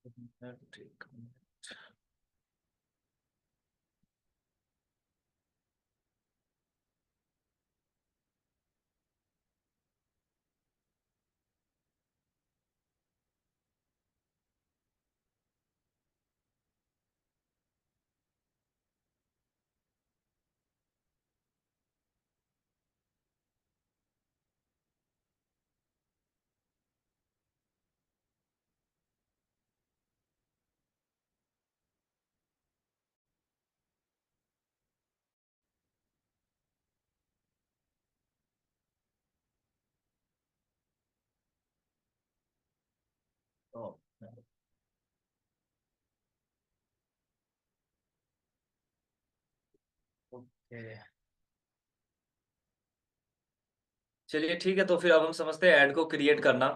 ठीक। ओके, चलिए ठीक है। तो फिर अब हम समझते हैं ऐड को क्रिएट करना।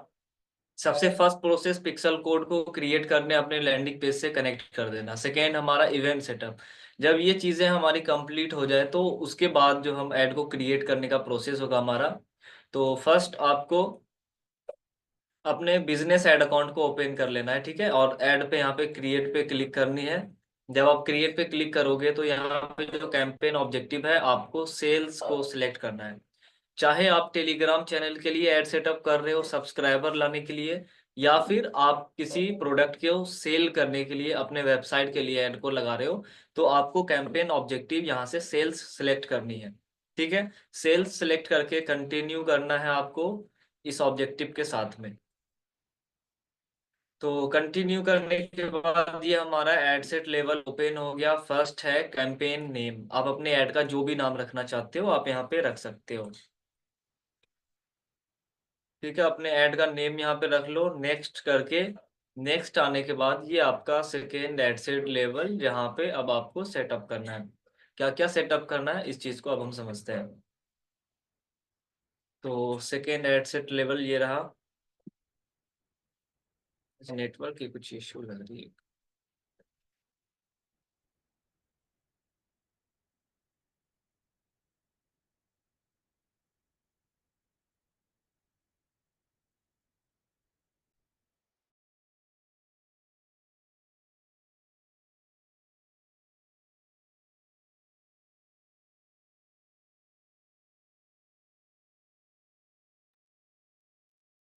सबसे फर्स्ट प्रोसेस पिक्सल कोड को क्रिएट करने अपने लैंडिंग पेज से कनेक्ट कर देना। सेकेंड हमारा इवेंट सेटअप। जब ये चीज़ें हमारी कंप्लीट हो जाए तो उसके बाद जो हम ऐड को क्रिएट करने का प्रोसेस होगा हमारा, तो फर्स्ट आपको अपने बिजनेस ऐड अकाउंट को ओपन कर लेना है, ठीक है। और ऐड पे यहाँ पे क्रिएट पे क्लिक करनी है। जब आप क्रिएट पे क्लिक करोगे तो यहाँ पे जो कैंपेन ऑब्जेक्टिव है आपको सेल्स को सिलेक्ट करना है। चाहे आप टेलीग्राम चैनल के लिए ऐड सेटअप कर रहे हो सब्सक्राइबर लाने के लिए, या फिर आप किसी प्रोडक्ट को सेल करने के लिए अपने वेबसाइट के लिए ऐड को लगा रहे हो, तो आपको कैंपेन ऑब्जेक्टिव यहाँ से सेल्स सेलेक्ट करनी है, ठीक है। सेल्स सेलेक्ट करके कंटिन्यू करना है आपको इस ऑब्जेक्टिव के साथ में। तो कंटिन्यू करने के बाद ये हमारा एड सेट लेवल ओपन हो गया। फर्स्ट है कैंपेन नेम। आप अपने ऐड का जो भी नाम रखना चाहते हो आप यहाँ पे रख सकते हो, ठीक है। अपने ऐड का नेम यहाँ पे रख लो, नेक्स्ट करके। नेक्स्ट आने के बाद ये आपका सेकेंड एड सेट लेवल जहाँ पे अब आपको सेटअप करना है। क्या क्या सेटअप करना है इस चीज को अब हम समझते हैं। तो सेकेंड एड सेट लेवल ये रहा। नेटवर्क की कुछ इश्यू लग रही है।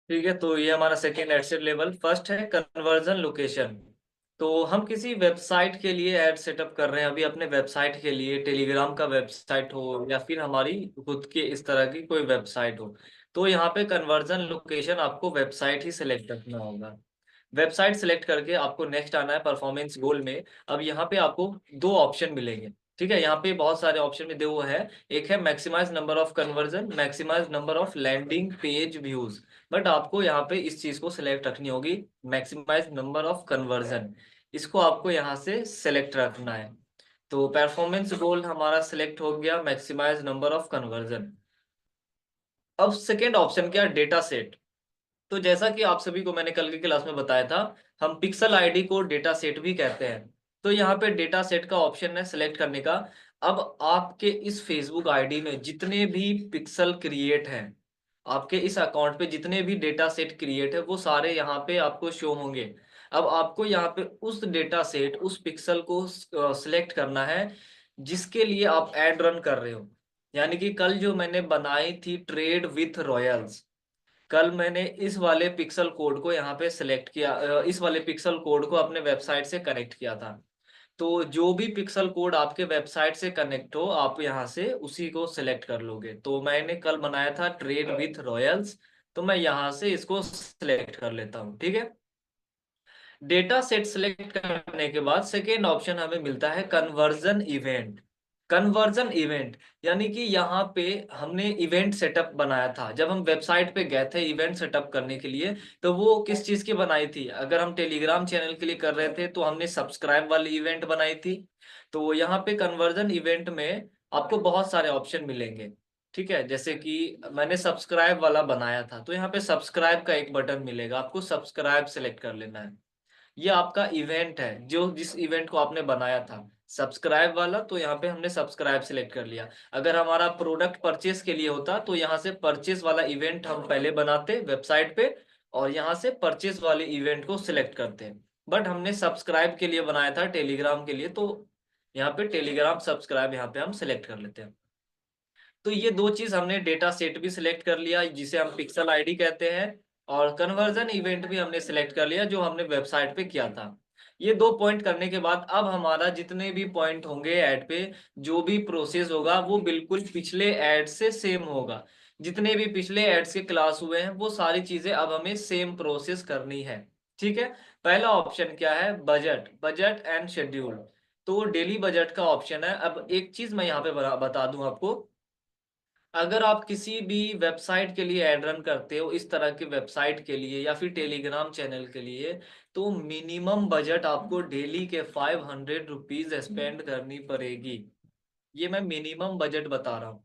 ठीक है, तो ये हमारा सेकेंड एडसेट लेवल। फर्स्ट है कन्वर्जन लोकेशन। तो हम किसी वेबसाइट के लिए ऐड सेटअप कर रहे हैं अभी, अपने वेबसाइट के लिए, टेलीग्राम का वेबसाइट हो या फिर हमारी खुद के इस तरह की कोई वेबसाइट हो, तो यहाँ पे कन्वर्जन लोकेशन आपको वेबसाइट ही सिलेक्ट करना होगा। वेबसाइट सिलेक्ट करके आपको नेक्स्ट आना है परफॉर्मेंस गोल में। अब यहाँ पे आपको दो ऑप्शन मिलेंगे, ठीक है। यहाँ पे बहुत सारे ऑप्शन में दो है। एक है maximize number of conversion, maximize number of landing page views. But आपको यहाँ पे इस चीज को सिलेक्ट रखनी होगी, मैक्सिमाइज नंबर ऑफ कन्वर्जन। इसको आपको यहाँ से सिलेक्ट रखना है। तो परफॉर्मेंस गोल हमारा सिलेक्ट हो गया, मैक्सिमाइज नंबर ऑफ कन्वर्जन। अब सेकेंड ऑप्शन क्या, डेटा सेट। तो जैसा कि आप सभी को मैंने कल की क्लास में बताया था, हम पिक्सल आईडी को डेटा सेट भी कहते हैं। तो यहाँ पे डेटा सेट का ऑप्शन है सिलेक्ट करने का। अब आपके इस फेसबुक आईडी में जितने भी पिक्सल क्रिएट हैं, आपके इस अकाउंट पे जितने भी डेटा सेट क्रिएट है वो सारे यहाँ पे आपको शो होंगे। अब आपको यहाँ पे उस डेटा सेट, उस पिक्सल को सिलेक्ट करना है जिसके लिए आप एड रन कर रहे हो। यानी कि कल जो मैंने बनाई थी ट्रेड विथ रॉयल्स, कल मैंने इस वाले पिक्सल कोड को यहाँ पे सिलेक्ट किया, इस वाले पिक्सल कोड को अपने वेबसाइट से कनेक्ट किया था। तो जो भी पिक्सल कोड आपके वेबसाइट से कनेक्ट हो आप यहाँ से उसी को सिलेक्ट कर लोगे। तो मैंने कल बनाया था ट्रेड विथ रॉयल्स, तो मैं यहाँ से इसको सिलेक्ट कर लेता हूँ, ठीक है। डेटा सेट सिलेक्ट करने के बाद सेकेंड ऑप्शन हमें मिलता है कन्वर्जन इवेंट। कन्वर्जन इवेंट यानी कि यहाँ पे हमने इवेंट सेटअप बनाया था जब हम वेबसाइट पे गए थे इवेंट सेटअप करने के लिए। तो वो किस चीज की बनाई थी, अगर हम टेलीग्राम चैनल के लिए कर रहे थे तो हमने सब्सक्राइब वाली इवेंट बनाई थी। तो यहाँ पे कन्वर्जन इवेंट में आपको बहुत सारे ऑप्शन मिलेंगे, ठीक है। जैसे कि मैंने सब्सक्राइब वाला बनाया था, तो यहाँ पे सब्सक्राइब का एक बटन मिलेगा, आपको सब्सक्राइब सेलेक्ट कर लेना है। ये आपका इवेंट है जो जिस इवेंट को आपने बनाया था सब्सक्राइब वाला, तो यहाँ पे हमने सब्सक्राइब सिलेक्ट कर लिया। अगर हमारा प्रोडक्ट परचेस के लिए होता तो यहाँ से परचेस वाला इवेंट हम पहले बनाते वेबसाइट पे, और यहाँ से परचेस वाले इवेंट को सिलेक्ट करते हैं। बट हमने सब्सक्राइब के लिए बनाया था, टेलीग्राम के लिए, तो यहाँ पे टेलीग्राम सब्सक्राइब यहाँ पे हम सिलेक्ट कर लेते हैं। तो ये दो चीज हमने डेटा सेट भी सिलेक्ट कर लिया जिसे हम पिक्सल आईडी कहते हैं, और कन्वर्जन इवेंट भी हमने सिलेक्ट कर लिया जो हमने वेबसाइट पे किया था। ये दो पॉइंट करने के बाद अब हमारा जितने भी पॉइंट होंगे ऐड पे, जो भी प्रोसेस होगा वो बिल्कुल पिछले ऐड से सेम होगा। जितने भी पिछले एड्स के क्लास हुए हैं वो सारी चीजें अब हमें सेम प्रोसेस करनी है। ठीक है। पहला ऑप्शन क्या है, बजट, बजट एंड शेड्यूल। तो डेली बजट का ऑप्शन है। अब एक चीज मैं यहाँ पे बता दूं आपको, अगर आप किसी भी वेबसाइट के लिए एड रन करते हो, इस तरह के वेबसाइट के लिए या फिर टेलीग्राम चैनल के लिए, तो मिनिमम बजट आपको डेली के 500 रुपीज स्पेंड करनी पड़ेगी। ये मैं मिनिमम बजट बता रहा हूँ।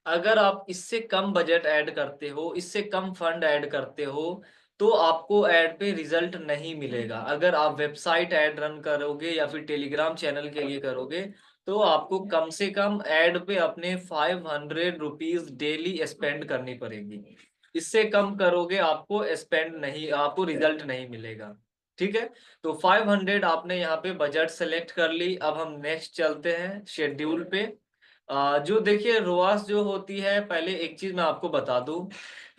अगर आप इससे कम बजट ऐड करते हो, इससे कम फंड ऐड करते हो, तो आपको ऐड पे रिजल्ट नहीं मिलेगा। अगर आप वेबसाइट ऐड रन करोगे या फिर टेलीग्राम चैनल के लिए करोगे, तो आपको कम से कम ऐड पे अपने 500 रुपीज डेली स्पेंड करनी पड़ेगी। इससे कम करोगे आपको स्पेंड नहीं, आपको रिजल्ट नहीं मिलेगा। ठीक है। तो 500 आपने यहाँ पे बजट सेलेक्ट कर ली। अब हम नेक्स्ट चलते हैं शेड्यूल पे। जो देखिए रोआस जो होती है, पहले एक चीज मैं आपको बता दूं,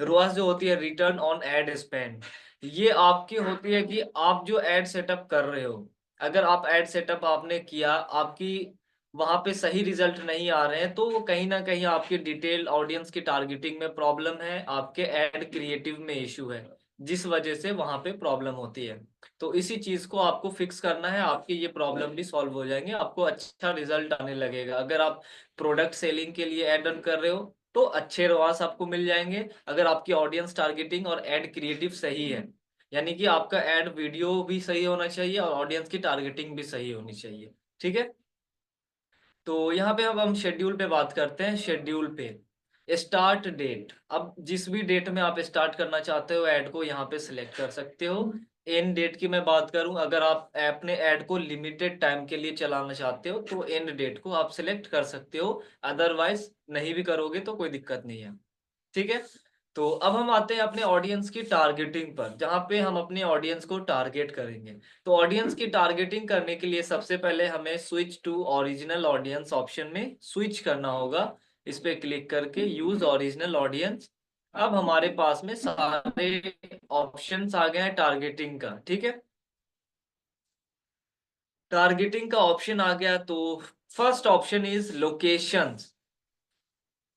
रोआस जो होती है रिटर्न ऑन एड स्पेंड, ये आपकी होती है कि आप जो एड सेटअप कर रहे हो, अगर आप एड सेटअप आपने किया, आपकी वहां पे सही रिजल्ट नहीं आ रहे हैं, तो वो कहीं ना कहीं आपकी डिटेल ऑडियंस की टारगेटिंग में प्रॉब्लम है, आपके एड क्रिएटिव में इशू है, जिस वजह से वहां पे प्रॉब्लम होती है। तो इसी चीज को आपको फिक्स करना है, आपकी ये प्रॉब्लम भी सॉल्व हो जाएंगे, आपको अच्छा रिजल्ट आने लगेगा। अगर आप प्रोडक्ट सेलिंग के लिए ऐड रन कर रहे हो तो अच्छे रवास आपको मिल जाएंगे। अगर आपकी ऑडियंस टारगेटिंग और एड क्रिएटिव सही है, यानी कि आपका एड वीडियो भी सही होना चाहिए और ऑडियंस की टारगेटिंग भी सही होनी चाहिए। ठीक है। तो यहाँ पे अब हम शेड्यूल पे बात करते हैं। शेड्यूल पे स्टार्ट डेट, अब जिस भी डेट में आप स्टार्ट करना चाहते हो ऐड को, यहाँ पे सिलेक्ट कर सकते हो। एंड डेट की मैं बात करूं, अगर आप अपने ऐड को लिमिटेड टाइम के लिए चलाना चाहते हो तो एंड डेट को आप सिलेक्ट कर सकते हो, अदरवाइज नहीं भी करोगे तो कोई दिक्कत नहीं है। ठीक है। तो अब हम आते हैं अपने ऑडियंस की टारगेटिंग पर, जहां पे हम अपने ऑडियंस को टारगेट करेंगे। तो ऑडियंस की टारगेटिंग करने के लिए सबसे पहले हमें switch to original audience option में स्विच करना होगा। इस पे क्लिक करके यूज ओरिजिनल ऑडियंस। अब हमारे पास में सारे ऑप्शंस आ गए हैं टारगेटिंग का। ठीक है। टारगेटिंग का ऑप्शन आ गया, तो first option is locations.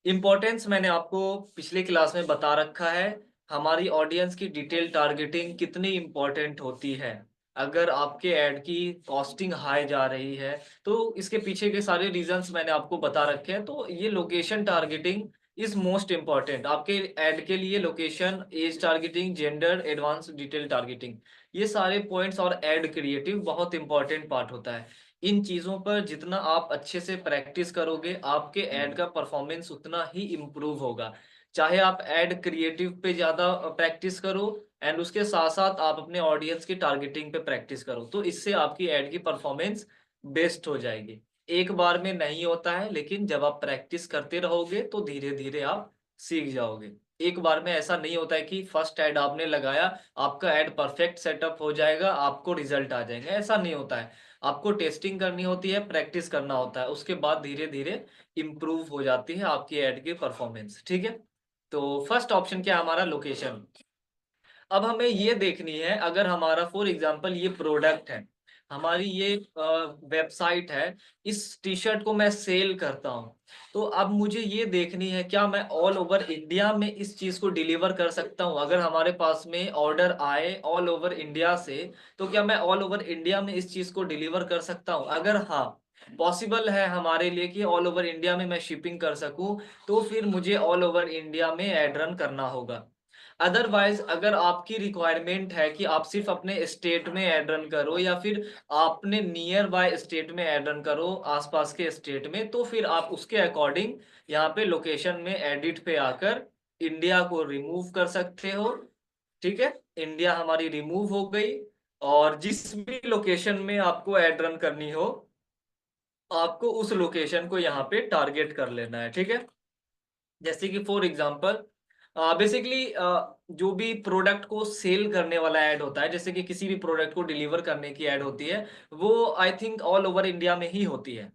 Importance मैंने आपको पिछले क्लास में बता रखा है, हमारी ऑडियंस की डिटेल टारगेटिंग कितनी इम्पोर्टेंट होती है। अगर आपके ऐड की कॉस्टिंग हाई जा रही है तो इसके पीछे के सारे रीजंस मैंने आपको बता रखे हैं। तो ये location targeting is most important आपके ऐड के लिए। Location, age targeting, gender, advance detail targeting, ये सारे पॉइंट्स और ऐड क्रिएटिव बहुत इंपॉर्टेंट पार्ट होता है। इन चीजों पर जितना आप अच्छे से प्रैक्टिस करोगे, आपके ऐड का परफॉर्मेंस उतना ही इम्प्रूव होगा। चाहे आप ऐड क्रिएटिव पे ज्यादा प्रैक्टिस करो एंड उसके साथ साथ आप अपने ऑडियंस की टारगेटिंग पे प्रैक्टिस करो, तो इससे आपकी ऐड की परफॉर्मेंस बेस्ट हो जाएगी। एक बार में नहीं होता है, लेकिन जब आप प्रैक्टिस करते रहोगे तो धीरे धीरे आप सीख जाओगे। एक बार में ऐसा नहीं होता है कि फर्स्ट ऐड आपने लगाया, आपका ऐड परफेक्ट सेटअप हो जाएगा, आपको रिजल्ट आ जाएंगे, ऐसा नहीं होता है। आपको टेस्टिंग करनी होती है, प्रैक्टिस करना होता है, उसके बाद धीरे धीरे इम्प्रूव हो जाती है आपकी ऐड की परफॉर्मेंस। ठीक है। तो फर्स्ट ऑप्शन क्या है हमारा, लोकेशन। अब हमें ये देखनी है, अगर हमारा फॉर एग्जांपल ये प्रोडक्ट है, हमारी ये वेबसाइट है, इस टी शर्ट को मैं सेल करता हूँ, तो अब मुझे ये देखनी है क्या मैं ऑल ओवर इंडिया में इस चीज को डिलीवर कर सकता हूँ। अगर हमारे पास में ऑर्डर आए ऑल ओवर इंडिया से, तो क्या मैं ऑल ओवर इंडिया में इस चीज को डिलीवर कर सकता हूँ। अगर हाँ पॉसिबल है हमारे लिए कि ऑल ओवर इंडिया में मैं शिपिंग कर सकूं, तो फिर मुझे ऑल ओवर इंडिया में एड रन करना होगा। अदरवाइज अगर आपकी रिक्वायरमेंट है कि आप सिर्फ अपने स्टेट में एड रन करो या फिर आपने नियर बाय स्टेट में एड रन करो, आसपास के स्टेट में, तो फिर आप उसके अकॉर्डिंग यहाँ पे लोकेशन में एडिट पे आकर इंडिया को रिमूव कर सकते हो। ठीक है। इंडिया हमारी रिमूव हो गई, और जिस भी लोकेशन में आपको एड रन करनी हो, आपको उस लोकेशन को यहाँ पे टारगेट कर लेना है। ठीक है। जैसे कि फॉर एग्जांपल बेसिकली जो भी प्रोडक्ट को सेल करने वाला ऐड होता है, जैसे कि किसी भी प्रोडक्ट को डिलीवर करने की ऐड होती है, वो I think all over India में ही होती है।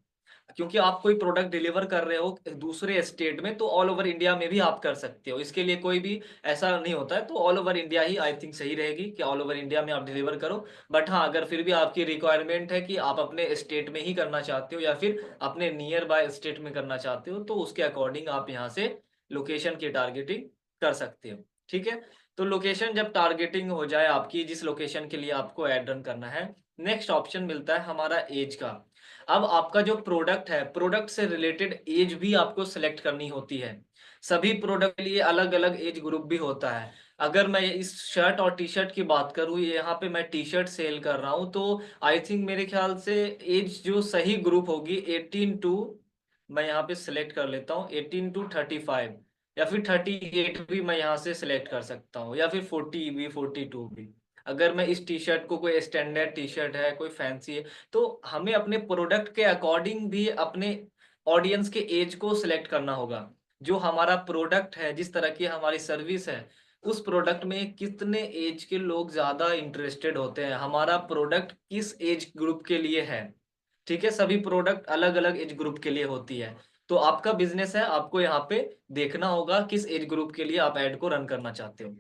क्योंकि आप कोई प्रोडक्ट डिलीवर कर रहे हो दूसरे स्टेट में, तो ऑल ओवर इंडिया में भी आप कर सकते हो, इसके लिए कोई भी ऐसा नहीं होता है। तो all over India he I think सही रहेगी कि ऑल ओवर इंडिया में आप डिलीवर करो। बट हाँ, अगर फिर भी आपकी रिक्वायरमेंट है कि आप अपने स्टेट में ही करना चाहते हो या फिर अपने नियर बाय स्टेट में करना चाहते हो, तो उसके अकॉर्डिंग आप यहाँ से लोकेशन की टारगेटिंग कर सकते हो। ठीक है, तो लोकेशन जब टारगेटिंग हो जाए आपकी, जिस लोकेशन के लिए आपको एड रन करना है, नेक्स्ट ऑप्शन मिलता है हमारा एज का। अब आपका जो प्रोडक्ट है, प्रोडक्ट से रिलेटेड एज भी आपको सिलेक्ट करनी होती है। सभी प्रोडक्ट के लिए अलग अलग एज ग्रुप भी होता है। अगर मैं इस शर्ट और टी शर्ट की बात करूँ, यहाँ पे मैं टी शर्ट सेल कर रहा हूँ, तो आई थिंक मेरे ख्याल से एज जो सही ग्रुप होगी 18 टू, मैं यहाँ पे सिलेक्ट कर लेता हूँ 18 टू 35, या फिर 38 भी मैं यहाँ से सिलेक्ट कर सकता हूँ, या फिर 40 भी, 42 भी। अगर मैं इस टी शर्ट को, कोई स्टैंडर्ड टी शर्ट है, कोई फैंसी है, तो हमें अपने प्रोडक्ट के अकॉर्डिंग भी अपने ऑडियंस के एज को सिलेक्ट करना होगा। जो हमारा प्रोडक्ट है, जिस तरह की हमारी सर्विस है, उस प्रोडक्ट में कितने एज के लोग ज्यादा इंटरेस्टेड होते हैं, हमारा प्रोडक्ट किस एज ग्रुप के लिए है। ठीक है, सभी प्रोडक्ट अलग अलग एज ग्रुप के लिए होती है। तो आपका बिजनेस है, आपको यहाँ पे देखना होगा किस एज ग्रुप के लिए आप ऐड को रन करना चाहते हो।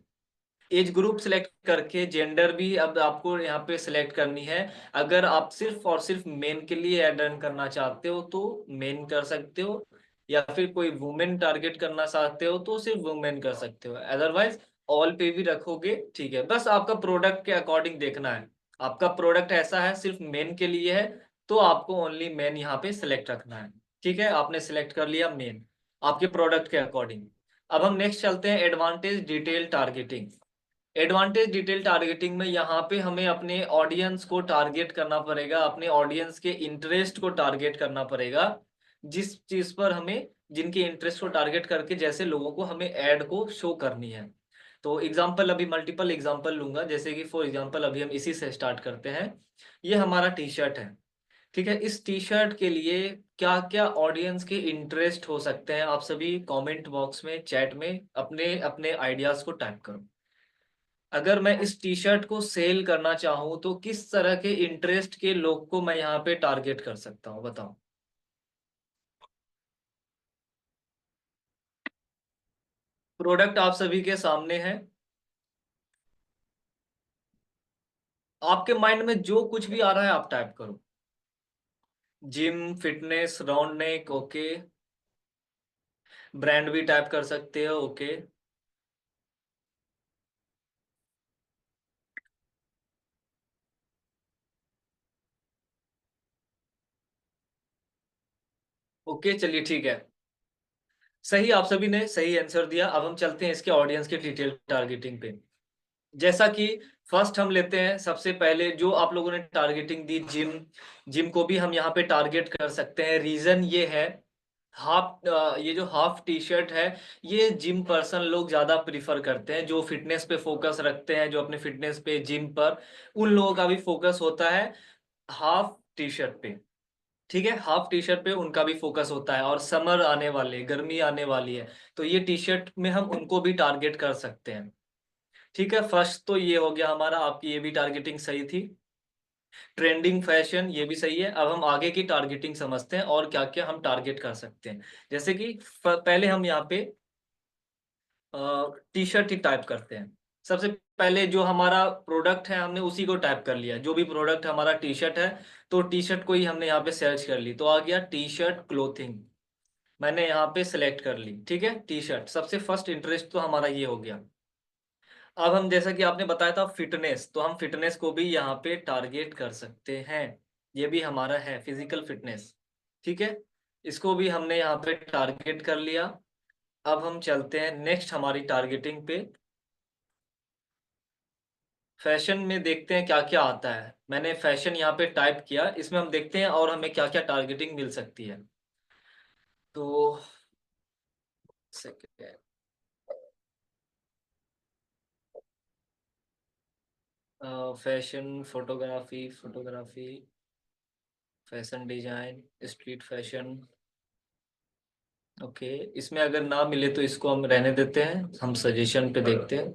एज ग्रुप सिलेक्ट करके जेंडर भी अब आपको यहाँ पे सिलेक्ट करनी है। अगर आप सिर्फ और सिर्फ मेन के लिए ऐड रन करना चाहते हो तो मेन कर सकते हो, या फिर कोई वुमेन टारगेट करना चाहते हो तो सिर्फ वुमेन कर सकते हो। अदरवाइज ऑल पे भी रखोगे, ठीक है। बस आपका प्रोडक्ट के अकॉर्डिंग देखना है। आपका प्रोडक्ट ऐसा है सिर्फ मेन के लिए है, तो आपको ओनली मेन यहाँ पे सिलेक्ट रखना है। ठीक है, आपने सिलेक्ट कर लिया मेन आपके प्रोडक्ट के अकॉर्डिंग। अब हम नेक्स्ट चलते हैं advantage detail targeting. Advantage detail targeting में यहाँ पे हमें अपने ऑडियंस को टारगेट करना पड़ेगा, अपने ऑडियंस के इंटरेस्ट को टारगेट करना पड़ेगा। जिस चीज पर हमें, जिनके इंटरेस्ट को टारगेट करके जैसे लोगों को हमें ऐड को शो करनी है। तो एग्जांपल, अभी मल्टीपल एग्जांपल लूंगा, जैसे कि फॉर एग्जांपल अभी हम इसी से स्टार्ट करते हैं। ये हमारा टी शर्ट है। ठीक है, इस टी शर्ट के लिए क्या क्या ऑडियंस के इंटरेस्ट हो सकते हैं, आप सभी कमेंट बॉक्स में, चैट में अपने अपने आइडियाज को टाइप करो। अगर मैं इस टी शर्ट को सेल करना चाहूँ तो किस तरह के इंटरेस्ट के लोग को मैं यहाँ पे टारगेट कर सकता हूँ, बताओ। प्रोडक्ट आप सभी के सामने है। आपके माइंड में जो कुछ भी आ रहा है आप टाइप करो। Gym, fitness, round neck, okay. Brand भी टाइप कर सकते हो, ओके। ओके, चलिए ठीक है। सही, आप सभी ने सही आंसर दिया। अब हम चलते हैं इसके ऑडियंस के डिटेल टारगेटिंग पे। जैसा कि फर्स्ट हम लेते हैं, सबसे पहले जो आप लोगों ने टारगेटिंग दी, जिम। जिम को भी हम यहाँ पे टारगेट कर सकते हैं। रीजन ये है, ये जो हाफ टी शर्ट है, ये जिम पर्सन लोग ज्यादा प्रिफर करते हैं, जो फिटनेस पे फोकस रखते हैं, जो अपने फिटनेस पे, जिम पर, उन लोगों का भी फोकस होता है हाफ टी शर्ट पे। ठीक है, हाफ टी शर्ट पे उनका भी फोकस होता है, और समर आने वाले, गर्मी आने वाली है, तो ये टी शर्ट में हम उनको भी टारगेट कर सकते हैं। ठीक है, फर्स्ट तो ये हो गया हमारा, आपकी ये भी टारगेटिंग सही थी। ट्रेंडिंग फैशन, ये भी सही है। अब हम आगे की टारगेटिंग समझते हैं और क्या क्या हम टारगेट कर सकते हैं। जैसे कि पहले हम यहाँ पे टी शर्ट ही टाइप करते हैं। सबसे पहले जो हमारा प्रोडक्ट है हमने उसी को टाइप कर लिया, जो भी प्रोडक्ट हमारा टी शर्ट है, तो टी शर्ट को ही हमने यहाँ पे सर्च कर ली, तो आ गया टी शर्ट क्लोथिंग। मैंने यहाँ पे सिलेक्ट कर ली। ठीक है, टी शर्ट सबसे फर्स्ट इंटरेस्ट तो हमारा ये हो गया। अब हम, जैसा कि आपने बताया था फिटनेस, तो हम फिटनेस को भी यहाँ पे टारगेट कर सकते हैं। ये भी हमारा है फिजिकल फिटनेस। ठीक है, इसको भी हमने यहाँ पे टारगेट कर लिया। अब हम चलते हैं नेक्स्ट हमारी टारगेटिंग पे। फैशन में देखते हैं क्या क्या आता है। मैंने फैशन यहाँ पे टाइप किया, इसमें हम देखते हैं और हमें क्या क्या टारगेटिंग मिल सकती है। तो second, fashion, photography, photography, fashion design, street fashion, okay, इसमें अगर ना मिले तो इसको हम रहने देते हैं, हम सजेशन पे देखते हैं।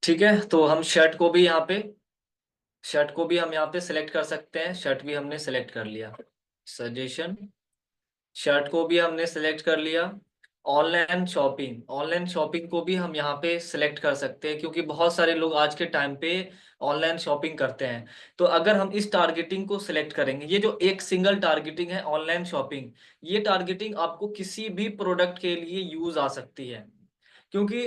ठीक है, तो हम शर्ट को भी हम यहाँ पे सिलेक्ट कर सकते हैं। शर्ट भी हमने सिलेक्ट कर लिया। सजेशन, शर्ट को भी हमने सेलेक्ट कर लिया। ऑनलाइन शॉपिंग को भी हम यहाँ पे सिलेक्ट कर सकते हैं, क्योंकि बहुत सारे लोग आज के टाइम पे ऑनलाइन शॉपिंग करते हैं। तो अगर हम इस टारगेटिंग को सिलेक्ट करेंगे, ये जो एक सिंगल टारगेटिंग है ऑनलाइन शॉपिंग, ये टारगेटिंग आपको किसी भी प्रोडक्ट के लिए यूज आ सकती है। क्योंकि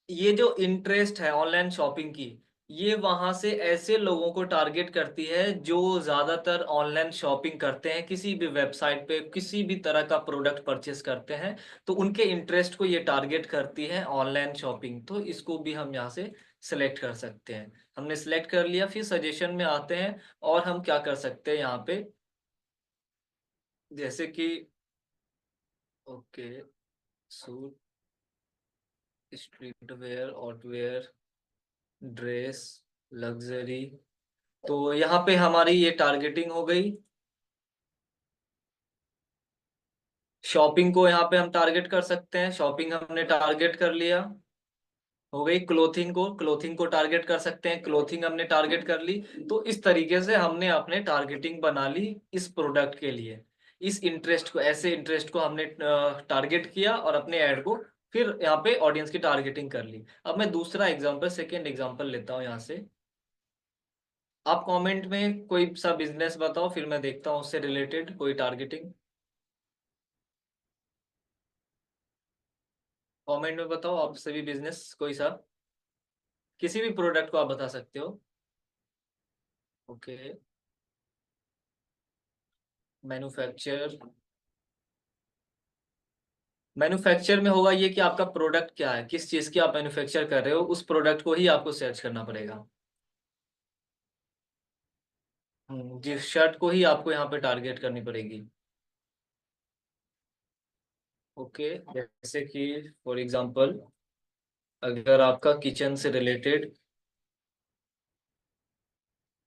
ये जो इंटरेस्ट है ऑनलाइन शॉपिंग की, ये वहां से ऐसे लोगों को टारगेट करती है जो ज्यादातर ऑनलाइन शॉपिंग करते हैं, किसी भी वेबसाइट पे किसी भी तरह का प्रोडक्ट परचेस करते हैं। तो उनके इंटरेस्ट को ये टारगेट करती है ऑनलाइन शॉपिंग। तो इसको भी हम यहाँ से सिलेक्ट कर सकते हैं। हमने सिलेक्ट कर लिया, फिर सजेशन में आते हैं और हम क्या कर सकते हैं यहाँ पे, जैसे कि okay, suit, street wear, outerwear, dress, luxury. तो यहाँ पे हमारी ये टारगेटिंग हो गई। शॉपिंग को यहाँ पे हम टारगेट कर सकते हैं, शॉपिंग हमने टारगेट कर लिया। हो गई। क्लोथिंग को टारगेट कर सकते हैं, क्लोथिंग हमने टारगेट कर ली। तो इस तरीके से हमने अपने टारगेटिंग बना ली इस प्रोडक्ट के लिए। इस इंटरेस्ट को, ऐसे इंटरेस्ट को हमने टारगेट किया और अपने ऐड को फिर यहाँ पे ऑडियंस की टारगेटिंग कर ली। अब मैं दूसरा एग्जांपल, सेकेंड एग्जांपल लेता हूँ यहाँ से। आप कमेंट में कोई सा बिजनेस बताओ, फिर मैं देखता हूँ उससे रिलेटेड कोई टारगेटिंग। कमेंट में बताओ आप सभी बिजनेस कोई सा, किसी भी प्रोडक्ट को आप बता सकते हो। Okay, manufacture. मैन्युफैक्चर में होगा ये कि आपका प्रोडक्ट क्या है, किस चीज की आप मैन्युफैक्चर कर रहे हो, उस प्रोडक्ट को ही आपको सर्च करना पड़ेगा। जिस शर्ट को ही आपको यहाँ पे टारगेट करनी पड़ेगी। ओके, जैसे कि फॉर एग्जांपल अगर आपका किचन से रिलेटेड,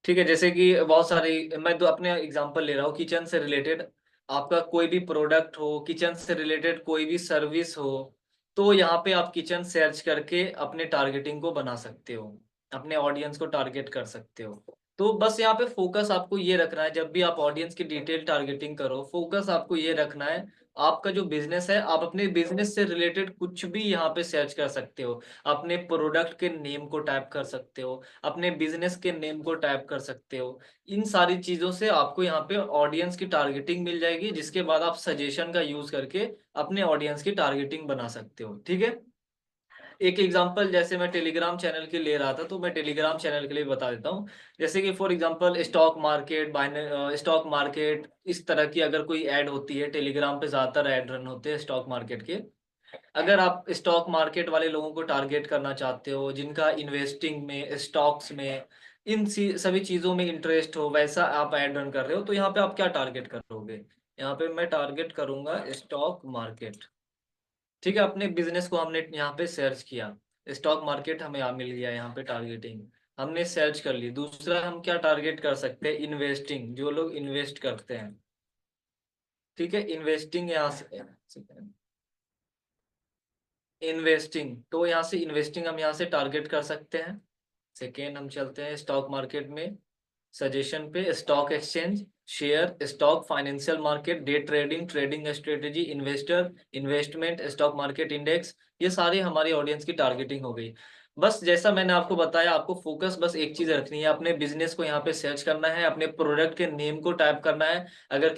ठीक है, जैसे कि बहुत सारी, मैं तो अपने एग्जांपल ले रहा हूँ किचन से रिलेटेड। आपका कोई भी प्रोडक्ट हो, किचन से रिलेटेड कोई भी सर्विस हो, तो यहाँ पे आप किचन सर्च करके अपने टारगेटिंग को बना सकते हो, अपने ऑडियंस को टारगेट कर सकते हो। तो बस यहाँ पे फोकस आपको ये रखना है, जब भी आप ऑडियंस की डिटेल टारगेटिंग करो, फोकस आपको ये रखना है, आपका जो बिजनेस है, आप अपने बिजनेस से रिलेटेड कुछ भी यहाँ पे सर्च कर सकते हो। अपने प्रोडक्ट के नेम को टाइप कर सकते हो, अपने बिजनेस के नेम को टाइप कर सकते हो। इन सारी चीजों से आपको यहाँ पे ऑडियंस की टारगेटिंग मिल जाएगी, जिसके बाद आप सजेशन का यूज करके अपने ऑडियंस की टारगेटिंग बना सकते हो। ठीक है, एक एग्जांपल जैसे मैं टेलीग्राम चैनल के ले रहा था, तो मैं टेलीग्राम चैनल के लिए बता देता हूँ। जैसे कि for example stock market, stock market, इस तरह की अगर कोई ऐड होती है टेलीग्राम पे, ज्यादातर ऐड रन होते हैं स्टॉक मार्केट के। अगर आप स्टॉक मार्केट वाले लोगों को टारगेट करना चाहते हो, जिनका इन्वेस्टिंग में, स्टॉक्स में, सभी चीजों में इंटरेस्ट हो, वैसा आप ऐड रन कर रहे हो, तो यहाँ पे आप क्या टारगेट करोगे। यहाँ पे मैं टारगेट करूंगा स्टॉक मार्केट। ठीक है, अपने बिजनेस को हमने यहाँ पे सर्च किया, स्टॉक मार्केट हमें यहाँ मिल गया, यहाँ पे टारगेटिंग हमने सर्च कर ली। दूसरा हम क्या टारगेट कर सकते हैं, इन्वेस्टिंग, जो लोग इन्वेस्ट करते हैं। ठीक है, इन्वेस्टिंग यहाँ से, इन्वेस्टिंग, तो यहाँ से इन्वेस्टिंग हम यहाँ से टारगेट कर सकते हैं। सेकेंड हम चलते हैं स्टॉक मार्केट में, सजेशन पे stock exchange, share, stock, financial market, day trading, trading strategy, investor, investment, stock market index. ये सारी हमारी ऑडियंस की टारगेटिंग हो गई। बस जैसा मैंने आपको बताया, आपको फोकस बस एक चीज रखनी है, अपने बिजनेस को यहाँ पे सर्च करना है, अपने प्रोडक्ट के नेम को टाइप करना है। अगर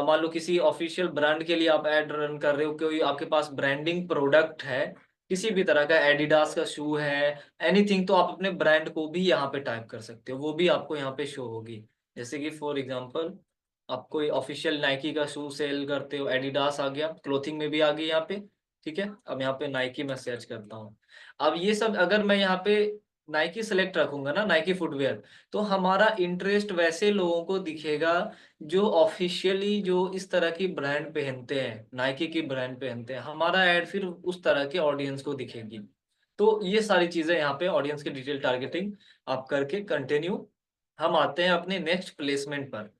मान लो किसी ऑफिशियल ब्रांड के लिए आप एड रन कर रहे हो, कोई आपके पास ब्रांडिंग प्रोडक्ट है, किसी भी तरह का एडिडास का शू है, एनीथिंग, तो आप अपने ब्रांड को भी यहाँ पे टाइप कर सकते हो, वो भी आपको यहाँ पे शो होगी। जैसे कि फॉर एग्जांपल आप कोई ऑफिशियल नाइकी का शू सेल करते हो, एडिडास आ गया, क्लोथिंग में भी आ गई यहाँ पे। ठीक है, अब यहाँ पे नाइकी मैं सर्च करता हूँ। अब ये सब अगर मैं यहाँ पे नाइकी सेलेक्ट रखूंगा ना, नाइकी फुटवेयर, तो हमारा इंटरेस्ट वैसे लोगों को दिखेगा जो ऑफिशियली जो इस तरह की ब्रांड पहनते हैं, नाइकी की ब्रांड पहनते हैं, हमारा ऐड फिर उस तरह के ऑडियंस को दिखेगी। तो ये सारी चीजें यहाँ पे ऑडियंस की डिटेल टारगेटिंग आप करके कंटिन्यू। हम आते हैं अपने नेक्स्ट प्लेसमेंट पर।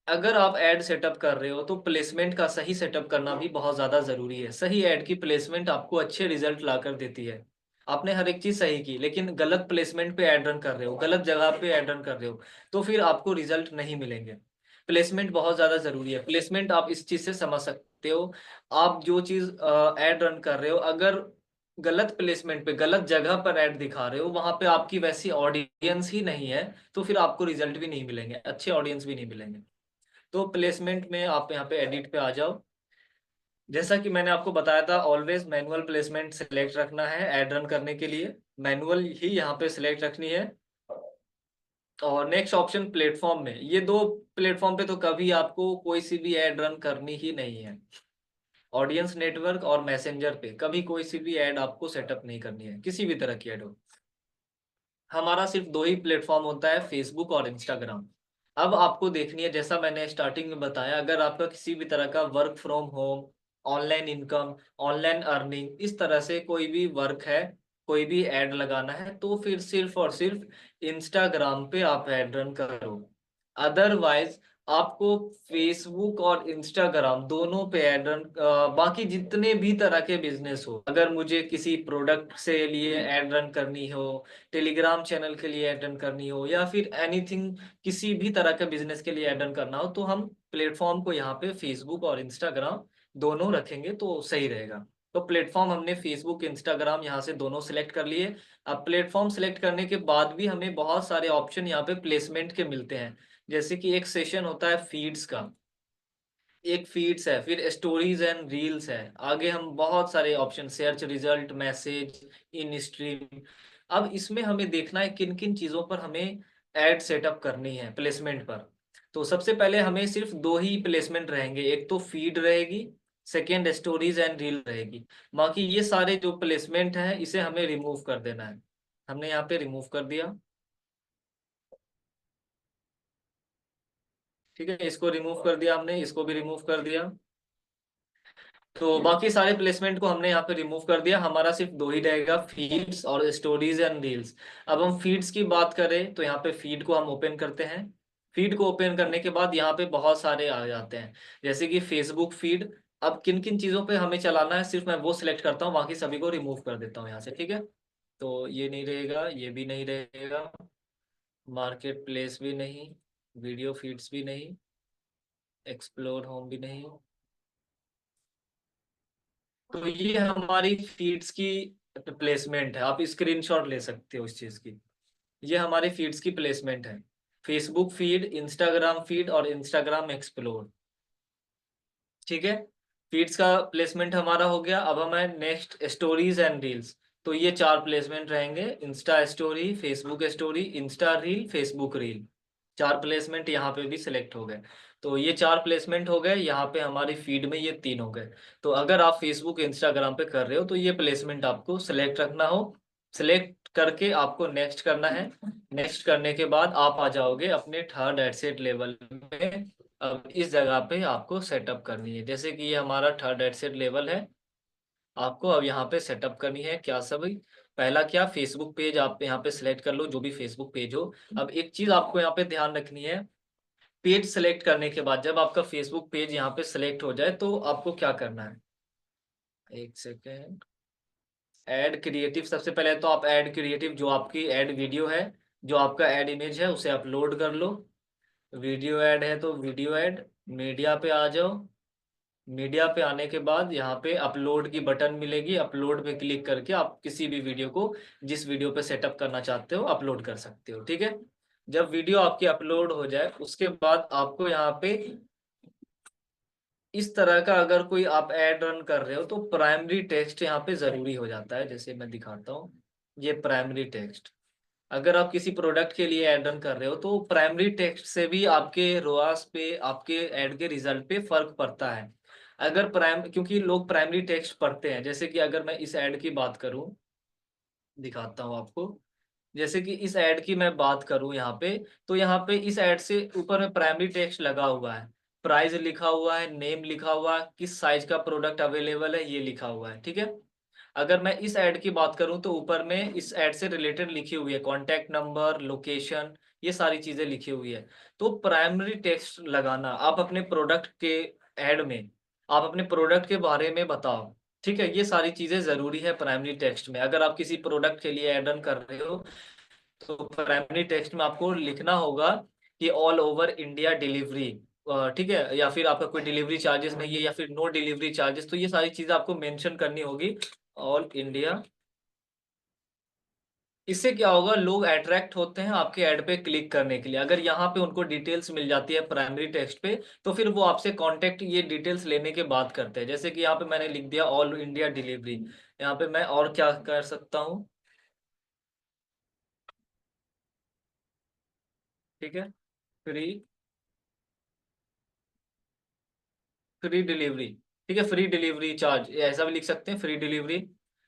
अगर आप ऐड सेटअप कर रहे हो तो प्लेसमेंट का सही सेटअप करना भी बहुत ज़्यादा ज़रूरी है। सही ऐड की प्लेसमेंट आपको अच्छे रिजल्ट ला कर देती है। आपने हर एक चीज़ सही की, लेकिन गलत प्लेसमेंट पे ऐड रन कर रहे हो, गलत जगह पे ऐड रन कर रहे हो, तो फिर आपको रिजल्ट नहीं मिलेंगे। प्लेसमेंट बहुत ज़्यादा ज़रूरी है। प्लेसमेंट आप इस चीज़ से समझ सकते हो, आप जो चीज़ ऐड रन कर रहे हो, अगर गलत प्लेसमेंट पे गलत जगह पर ऐड दिखा रहे हो, वहाँ पे आपकी वैसी ऑडियंस ही नहीं है, तो फिर आपको रिजल्ट भी नहीं मिलेंगे, अच्छे ऑडियंस भी नहीं मिलेंगे। तो प्लेसमेंट में आप यहाँ पे एडिट पे आ जाओ। जैसा कि मैंने आपको बताया था, ऑलवेज मैनुअल प्लेसमेंट सिलेक्ट रखना है ऐड रन करने के लिए, मैनुअल ही यहाँ पे सिलेक्ट रखनी है। और नेक्स्ट ऑप्शन प्लेटफॉर्म में, ये दो प्लेटफॉर्म पे तो कभी आपको कोई सी भी ऐड रन करनी ही नहीं है। ऑडियंस नेटवर्क और मैसेंजर पे कभी कोई सी भी ऐड आपको सेटअप नहीं करनी है, किसी भी तरह की ऐड हो। हमारा सिर्फ दो ही प्लेटफॉर्म होता है, फेसबुक और इंस्टाग्राम। अब आपको देखनी है, जैसा मैंने स्टार्टिंग में बताया, अगर आपका किसी भी तरह का work from home, online income, online earning, इस तरह से कोई भी वर्क है, कोई भी ऐड लगाना है, तो फिर सिर्फ और सिर्फ इंस्टाग्राम पे आप ऐड रन करो। अदरवाइज आपको फेसबुक और इंस्टाग्राम दोनों पे ऐड रन, बाकी जितने भी तरह के बिजनेस हो, अगर मुझे किसी प्रोडक्ट से लिए ऐड रन करनी हो, टेलीग्राम चैनल के लिए ऐड रन करनी हो, या फिर एनीथिंग, किसी भी तरह के बिजनेस के लिए ऐड रन करना हो, तो हम प्लेटफॉर्म को यहाँ पे फेसबुक और इंस्टाग्राम दोनों रखेंगे तो सही रहेगा। तो प्लेटफॉर्म हमने फेसबुक इंस्टाग्राम यहाँ से दोनों सिलेक्ट कर लिए। अब प्लेटफॉर्म सिलेक्ट करने के बाद भी हमें बहुत सारे ऑप्शन यहाँ पे प्लेसमेंट के मिलते हैं। जैसे कि एक सेशन होता है फीड्स का, एक फीड्स है, फिर स्टोरीज एंड रील्स है, आगे हम बहुत सारे ऑप्शन, सर्च रिजल्ट, मैसेज, इन स्ट्रीम। अब इसमें हमें देखना है किन किन चीजों पर हमें ऐड सेटअप करनी है प्लेसमेंट पर। तो सबसे पहले हमें सिर्फ दो ही प्लेसमेंट रहेंगे, एक तो फीड रहेगी, सेकेंड स्टोरीज एंड रील रहेगी। बाकी ये सारे जो प्लेसमेंट है इसे हमें रिमूव कर देना है। हमने यहाँ पे रिमूव कर दिया। ठीक है, इसको रिमूव कर दिया हमने, इसको भी रिमूव कर दिया। तो बाकी सारे प्लेसमेंट को हमने यहाँ पे रिमूव कर दिया, हमारा सिर्फ दो ही रहेगा, फीड्स और स्टोरीज एंड रील्स। अब हम फीड्स की बात करें तो यहाँ पे फीड को हम ओपन करते हैं। फीड को ओपन करने के बाद यहाँ पे बहुत सारे आ जाते हैं, जैसे कि फेसबुक फीड। अब किन किन चीज़ों पे हमें चलाना है सिर्फ मैं वो सिलेक्ट करता हूँ, बाकी सभी को रिमूव कर देता हूँ यहाँ से। ठीक है, तो ये नहीं रहेगा, ये भी नहीं रहेगा, मार्केट प्लेस भी नहीं, वीडियो फीड्स भी नहीं, एक्सप्लोर होम भी नहीं। तो ये हमारी फीड्स की प्लेसमेंट है, आप स्क्रीनशॉट ले सकते हो इस चीज की। ये हमारी फीड्स की प्लेसमेंट है, फेसबुक फीड, इंस्टाग्राम फीड और इंस्टाग्राम एक्सप्लोर। ठीक है, फीड्स का प्लेसमेंट हमारा हो गया। अब हमें नेक्स्ट स्टोरीज एंड रील्स, तो ये चार प्लेसमेंट रहेंगे, Insta story, Facebook story, Insta reel, Facebook reel. चार प्लेसमेंट यहाँ पे भी सिलेक्ट हो गए। तो ये चार प्लेसमेंट हो गए, यहाँ पे हमारी फीड में ये तीन हो गए। तो अगर आप फेसबुक इंस्टाग्राम पे कर रहे हो तो ये प्लेसमेंट आपको सिलेक्ट रखना हो। सिलेक्ट करके आपको नेक्स्ट करना है। नेक्स्ट करने के बाद आप आ जाओगे अपने थर्ड एडसेट लेवल में। अब इस जगह पे आपको सेटअप करनी है, जैसे कि ये हमारा थर्ड एडसेट लेवल है। आपको अब यहाँ पे सेटअप करनी है क्या सब। पहला क्या, फेसबुक पेज आप यहाँ पे सिलेक्ट कर लो, जो भी फेसबुक पेज हो। अब एक चीज आपको यहाँ पे ध्यान रखनी है, पेज सेलेक्ट करने के बाद जब आपका फेसबुक पेज यहाँ पे सिलेक्ट हो जाए तो आपको क्या करना है, एक सेकेंड। ऐड क्रिएटिव, सबसे पहले तो आप ऐड क्रिएटिव, जो आपकी ऐड वीडियो है, जो आपका ऐड इमेज है, उसे अपलोड कर लो। वीडियो ऐड है तो वीडियो ऐड, मीडिया पे आ जाओ। मीडिया पे आने के बाद यहाँ पे अपलोड की बटन मिलेगी, अपलोड पे क्लिक करके आप किसी भी वीडियो को, जिस वीडियो पे सेटअप करना चाहते हो, अपलोड कर सकते हो। ठीक है, जब वीडियो आपकी अपलोड हो जाए उसके बाद आपको यहाँ पे इस तरह का, अगर कोई आप ऐड रन कर रहे हो तो प्राइमरी टेक्स्ट यहाँ पे जरूरी हो जाता है। जैसे मैं दिखाता हूँ, ये प्राइमरी टेक्स्ट, अगर आप किसी प्रोडक्ट के लिए ऐड रन कर रहे हो तो प्राइमरी टेक्स्ट से भी आपके रोआस पे, आपके ऐड के रिजल्ट पे फर्क पड़ता है। अगर क्योंकि लोग प्राइमरी टेक्स्ट पढ़ते हैं, जैसे कि अगर मैं इस ऐड की बात करूं, दिखाता हूं आपको। जैसे कि इस ऐड की मैं बात करूं यहाँ पे, तो यहाँ पे इस ऐड से ऊपर में प्राइमरी टेक्स्ट लगा हुआ है, प्राइस लिखा हुआ है, नेम लिखा हुआ है, किस साइज का प्रोडक्ट अवेलेबल है ये लिखा हुआ है। ठीक है, अगर मैं इस ऐड की बात करूं तो ऊपर में इस ऐड से रिलेटेड लिखी हुई है कॉन्टैक्ट नंबर, लोकेशन, ये सारी चीजें लिखी हुई है। तो प्राइमरी टेक्स्ट लगाना, आप अपने प्रोडक्ट के एड में आप अपने प्रोडक्ट के बारे में बताओ, ठीक है, ये सारी चीजें जरूरी है प्राइमरी टेक्स्ट में। अगर आप किसी प्रोडक्ट के लिए एड ऑन कर रहे हो तो प्राइमरी टेक्स्ट में आपको लिखना होगा कि ऑल ओवर इंडिया डिलीवरी, ठीक है, या फिर आपका कोई डिलीवरी चार्जेस नहीं है या फिर नो डिलीवरी चार्जेस, तो ये सारी चीजें आपको मेंशन करनी होगी, ऑल इंडिया। इससे क्या होगा, लोग अट्रैक्ट होते हैं आपके ऐड पे क्लिक करने के लिए। अगर यहाँ पे उनको डिटेल्स मिल जाती है प्राइमरी टेक्स्ट पे, तो फिर वो आपसे कांटेक्ट ये डिटेल्स लेने के बाद करते हैं। जैसे कि यहाँ पे मैंने लिख दिया ऑल इंडिया डिलीवरी। यहाँ पे मैं और क्या कर सकता हूँ, ठीक है, फ्री फ्री डिलीवरी, ठीक है, फ्री डिलीवरी चार्ज, ऐसा भी लिख सकते हैं, free delivery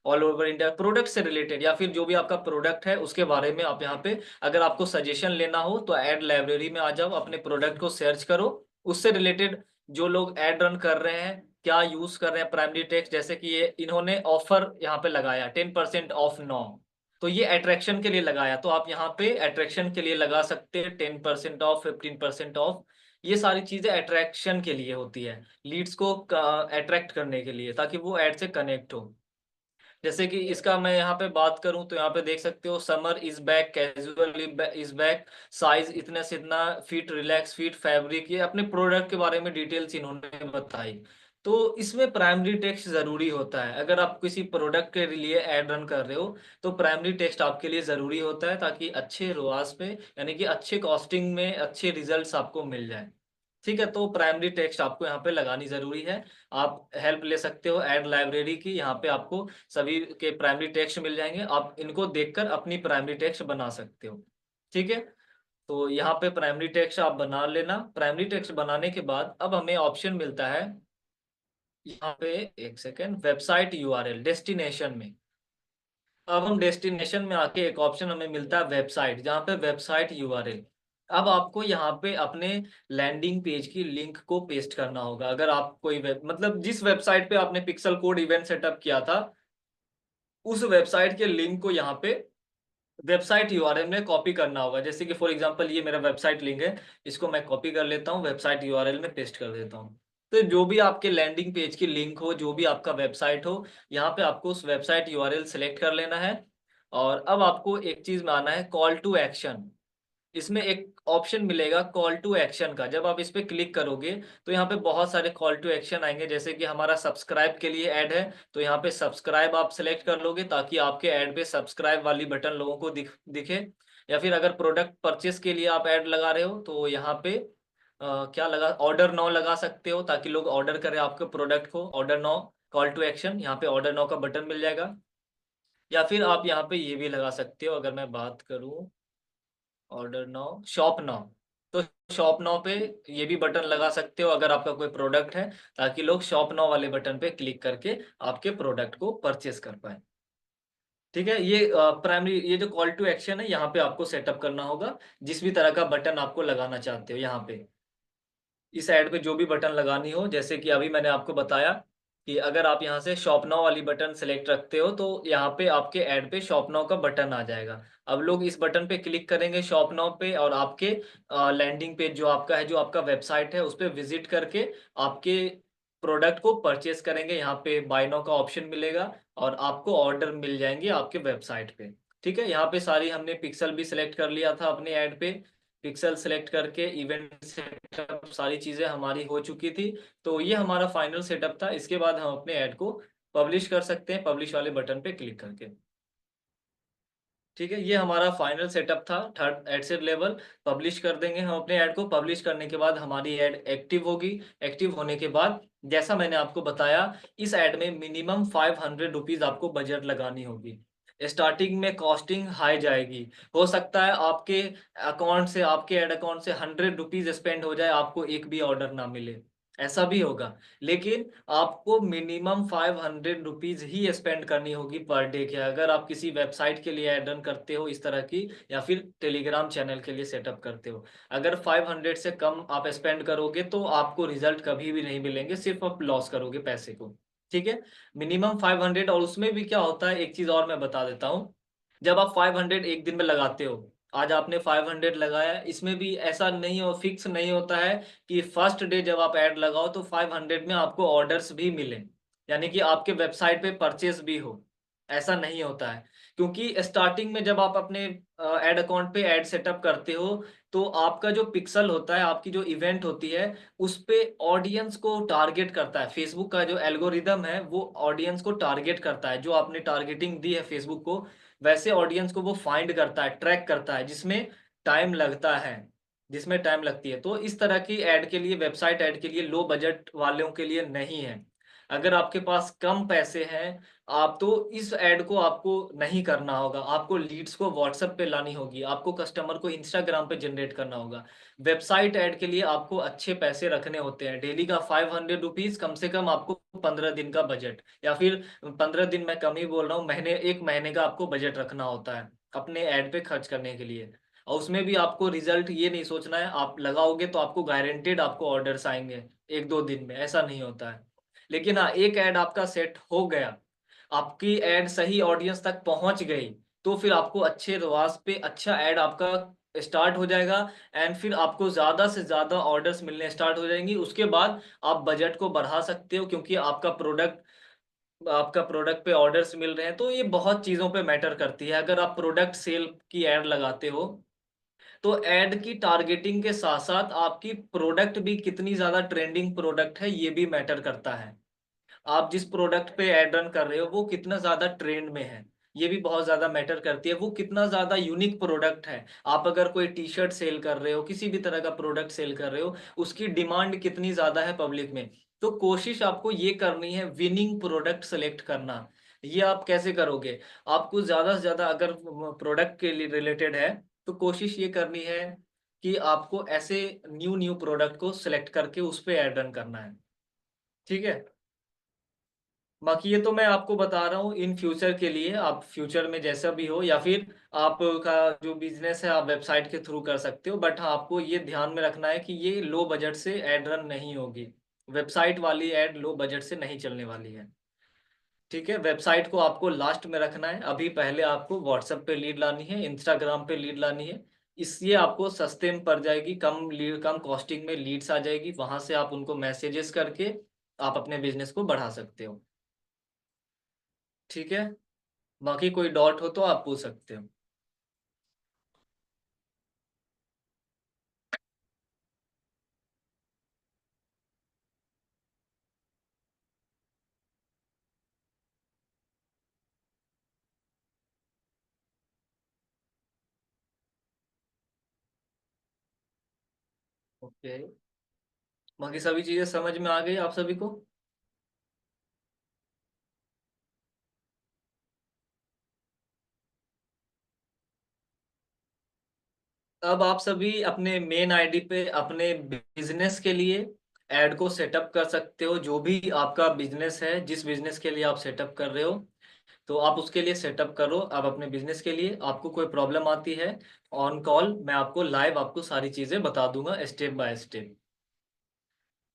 all over India, product से रिलेटेड या फिर जो भी आपका प्रोडक्ट है उसके बारे में आप यहाँ पे, अगर आपको सजेशन लेना हो तो ऐड लाइब्रेरी में आ जाओ, अपने प्रोडक्ट को सर्च करो, उससे रिलेटेड जो लोग ऐड रन कर रहे हैं क्या यूज कर रहे हैं प्राइमरी टेक्स्ट, जैसे कि ये इन्होंने ऑफर यहाँ पे लगाया 10% ऑफ नौ, तो ये अट्रैक्शन के लिए लगाया, तो आप यहाँ पे अट्रैक्शन के लिए लगा सकते हैं 10% ऑफ, 15% ऑफ। ये सारी चीजें अट्रैक्शन के लिए होती है, लीड्स को अट्रैक्ट करने के लिए, ताकि वो ऐड से कनेक्ट हो। जैसे कि इसका मैं यहाँ पे बात करूं तो यहाँ पे देख सकते हो, summer is back, casual is back, size इतने से इतना, फिट रिलैक्स फिट, फैब्रिक, ये अपने प्रोडक्ट के बारे में डिटेल्स इन्होंने बताई। तो इसमें प्राइमरी टेक्स्ट जरूरी होता है। अगर आप किसी प्रोडक्ट के लिए एड रन कर रहे हो तो प्राइमरी टेक्स्ट आपके लिए जरूरी होता है, ताकि अच्छे रोआस पे, यानी कि अच्छे कॉस्टिंग में अच्छे रिजल्ट्स आपको मिल जाए। ठीक है, तो प्राइमरी टेक्स्ट आपको यहाँ पे लगानी जरूरी है। आप हेल्प ले सकते हो ऐड लाइब्रेरी की, यहाँ पे आपको सभी के प्राइमरी टेक्स्ट मिल जाएंगे, आप इनको देखकर अपनी प्राइमरी टेक्स्ट बना सकते हो। ठीक है, तो यहाँ पे प्राइमरी टेक्स्ट आप बना लेना। प्राइमरी टेक्स्ट बनाने के बाद अब हमें ऑप्शन मिलता है यहाँ पे, एक सेकेंड, वेबसाइट यूआरएल डेस्टिनेशन में। अब हम डेस्टिनेशन में आके एक ऑप्शन हमें मिलता है वेबसाइट, जहाँ पे वेबसाइट यूआरएल। अब आपको यहाँ पे अपने लैंडिंग पेज की लिंक को पेस्ट करना होगा। अगर आप कोई मतलब जिस वेबसाइट पे आपने पिक्सल कोड इवेंट सेटअप किया था, उस वेबसाइट के लिंक को यहाँ पे वेबसाइट यूआरएल में कॉपी करना होगा। जैसे कि फॉर एग्जांपल ये मेरा वेबसाइट लिंक है, इसको मैं कॉपी कर लेता हूँ, वेबसाइट यूआरएल में पेस्ट कर देता हूँ। तो जो भी आपके लैंडिंग पेज की लिंक हो, जो भी आपका वेबसाइट हो, यहाँ पे आपको उस वेबसाइट यूआरएल सेलेक्ट कर लेना है। और अब आपको एक चीज में आना है, कॉल टू एक्शन। इसमें एक ऑप्शन मिलेगा कॉल टू एक्शन का, जब आप इस पे क्लिक करोगे तो यहाँ पे बहुत सारे कॉल टू एक्शन आएंगे। जैसे कि हमारा सब्सक्राइब के लिए ऐड है, तो यहाँ पे सब्सक्राइब आप सेलेक्ट कर लोगे, ताकि आपके ऐड पे सब्सक्राइब वाली बटन लोगों को दिखे। या फिर अगर प्रोडक्ट परचेस के लिए आप ऐड लगा रहे हो तो यहाँ पे क्या लगा, ऑर्डर नाउ लगा सकते हो, ताकि लोग ऑर्डर करें आपके प्रोडक्ट को, order now call to action, यहाँ पे ऑर्डर नाउ का बटन मिल जाएगा। या फिर आप यहाँ पे ये भी लगा सकते हो, अगर मैं बात करूँ, ऑर्डर नाउ शॉप नाउ, तो शॉप नाउ पे ये भी बटन लगा सकते हो अगर आपका कोई प्रोडक्ट है, ताकि लोग शॉप नाउ वाले बटन पे क्लिक करके आपके प्रोडक्ट को परचेस कर पाए। ठीक है, ये प्राइमरी, ये जो कॉल टू एक्शन है यहाँ पे आपको सेटअप करना होगा, जिस भी तरह का बटन आपको लगाना चाहते हो यहाँ पे, इस ऐड पे जो भी बटन लगानी हो। जैसे कि अभी मैंने आपको बताया कि अगर आप यहाँ से शॉप नाउ वाली बटन सेलेक्ट रखते हो तो यहाँ पे आपके ऐड पे शॉप नाउ का बटन आ जाएगा। अब लोग इस बटन पे क्लिक करेंगे शॉप नाउ पे, और आपके लैंडिंग पेज जो आपका है, जो आपका वेबसाइट है, उस पे विजिट करके आपके प्रोडक्ट को परचेस करेंगे। यहाँ पे बाय नाउ का ऑप्शन मिलेगा और आपको ऑर्डर मिल जाएंगे आपके वेबसाइट पे। ठीक है, यहाँ पे सारी हमने पिक्सल भी सिलेक्ट कर लिया था अपने ऐड पे, पिक्सल सेलेक्ट करके इवेंट सेटअप, सारी चीजें हमारी हो चुकी थी। तो ये हमारा फाइनल सेटअप था। इसके बाद हम अपने ऐड को पब्लिश कर सकते हैं, पब्लिश वाले बटन पे क्लिक करके। ठीक है, ये हमारा फाइनल सेटअप था, third ad set level. Publish कर देंगे हम अपने ऐड को, पब्लिश करने के बाद हमारी ऐड एक्टिव होगी। एक्टिव होने के बाद जैसा मैंने आपको बताया, इस ऐड में मिनिमम 500 रुपीज आपको बजट लगानी होगी। स्टार्टिंग में कॉस्टिंग हाई जाएगी, हो सकता है आपके अकाउंट से, आपके ऐड अकाउंट से 100 रुपीज स्पेंड हो जाए, आपको एक भी ऑर्डर ना मिले, ऐसा भी होगा। लेकिन आपको मिनिमम 500 रुपीज ही स्पेंड करनी होगी पर डे के, अगर आप किसी वेबसाइट के लिए ऐड रन करते हो इस तरह की, या फिर टेलीग्राम चैनल के लिए सेटअप करते हो। अगर 500 से कम आप स्पेंड करोगे तो आपको रिजल्ट कभी भी नहीं मिलेंगे, सिर्फ आप लॉस करोगे पैसे को। ठीक है, मिनिमम 500। और उसमें भी क्या होता है, एक चीज और मैं बता देता हूँ, जब आप 500 एक दिन में लगाते हो, आज आपने 500 लगाया, इसमें भी ऐसा नहीं हो, फिक्स नहीं होता है कि फर्स्ट डे जब आप ऐड लगाओ तो 500 में आपको ऑर्डर्स भी मिले, यानी कि आपके वेबसाइट पे परचेस भी हो। ऐसा नहीं होता है, क्योंकि स्टार्टिंग में जब आप अपने एड अकाउंट पे ऐड सेटअप करते हो तो आपका जो पिक्सल होता है, आपकी जो इवेंट होती है, उस पे ऑडियंस को टारगेट करता है। फेसबुक का जो एल्गोरिदम है वो ऑडियंस को टारगेट करता है, जो आपने टारगेटिंग दी है फेसबुक को, वैसे ऑडियंस को वो फाइंड करता है, ट्रैक करता है, टाइम लगता है जिसमें टाइम लगती है। तो इस तरह की ऐड के लिए, वेबसाइट ऐड के लिए लो बजट वालों के लिए नहीं है। अगर आपके पास कम पैसे हैं, आप तो इस ऐड को आपको नहीं करना होगा, आपको लीड्स को व्हाट्सएप पे लानी होगी, आपको कस्टमर को इंस्टाग्राम पे जनरेट करना होगा। वेबसाइट ऐड के लिए आपको अच्छे पैसे रखने होते हैं, डेली का 500 रुपीज, कम से कम आपको 15 दिन का बजट, या फिर 15 दिन मैं कम ही बोल रहा हूँ, महीने, एक महीने का आपको बजट रखना होता है अपने ऐड पे खर्च करने के लिए। और उसमें भी आपको रिजल्ट ये नहीं सोचना है आप लगाओगे तो आपको गारंटेड आपको ऑर्डर्स आएंगे एक दो दिन में, ऐसा नहीं होता है। लेकिन हाँ, एक ऐड आपका सेट हो गया, आपकी ऐड सही ऑडियंस तक पहुंच गई, तो फिर आपको अच्छे रिवाज पे अच्छा ऐड आपका स्टार्ट हो जाएगा, एंड फिर आपको ज्यादा से ज्यादा ऑर्डर्स मिलने स्टार्ट हो जाएंगी। उसके बाद आप बजट को बढ़ा सकते हो, क्योंकि आपका प्रोडक्ट पे ऑर्डर्स मिल रहे हैं। तो ये बहुत चीजों पे मैटर करती है। अगर आप प्रोडक्ट सेल की ऐड लगाते हो तो ऐड की टारगेटिंग के साथ साथ आपकी प्रोडक्ट भी कितनी ज्यादा ट्रेंडिंग प्रोडक्ट है ये भी मैटर करता है। आप जिस प्रोडक्ट पे ऐड रन कर रहे हो वो कितना ज्यादा ट्रेंड में है, ये भी बहुत ज्यादा मैटर करती है। वो कितना ज्यादा यूनिक प्रोडक्ट है, आप अगर कोई टी शर्ट सेल कर रहे हो, किसी भी तरह का प्रोडक्ट सेल कर रहे हो, उसकी डिमांड कितनी ज्यादा है पब्लिक में। तो कोशिश आपको ये करनी है, विनिंग प्रोडक्ट सेलेक्ट करना। ये आप कैसे करोगे? आपको ज्यादा से ज्यादा, अगर प्रोडक्ट के लिए रिलेटेड है, तो कोशिश ये करनी है कि आपको ऐसे न्यू न्यू प्रोडक्ट को सिलेक्ट करके उस पे ऐड रन करना है। ठीक है। बाकी ये तो मैं आपको बता रहा हूँ इन फ्यूचर के लिए, आप फ्यूचर में जैसा भी हो, या फिर आपका जो बिजनेस है आप वेबसाइट के थ्रू कर सकते हो। बट हाँ, आपको ये ध्यान में रखना है कि ये लो बजट से ऐड रन नहीं होगी, वेबसाइट वाली ऐड लो बजट से नहीं चलने वाली है। ठीक है, वेबसाइट को आपको लास्ट में रखना है, अभी पहले आपको व्हाट्सएप पे लीड लानी है, इंस्टाग्राम पे लीड लानी है। इसलिए आपको सस्ते में पड़ जाएगी, कम लीड, कम कॉस्टिंग में लीड्स आ जाएगी, वहां से आप उनको मैसेजेस करके आप अपने बिजनेस को बढ़ा सकते हो। ठीक है। बाकी कोई डॉट हो तो आप पूछ सकते हो। ओके, बाकी सभी चीजें समझ में आ गई आप सभी को? अब आप सभी अपने मेन आईडी पे अपने बिजनेस के लिए ऐड को सेटअप कर सकते हो। जो भी आपका बिजनेस है, जिस बिजनेस के लिए आप सेटअप कर रहे हो, तो आप उसके लिए सेटअप करो। आप अपने बिजनेस के लिए, आपको कोई प्रॉब्लम आती है, ऑन कॉल मैं आपको लाइव आपको सारी चीजें बता दूंगा स्टेप बाय स्टेप।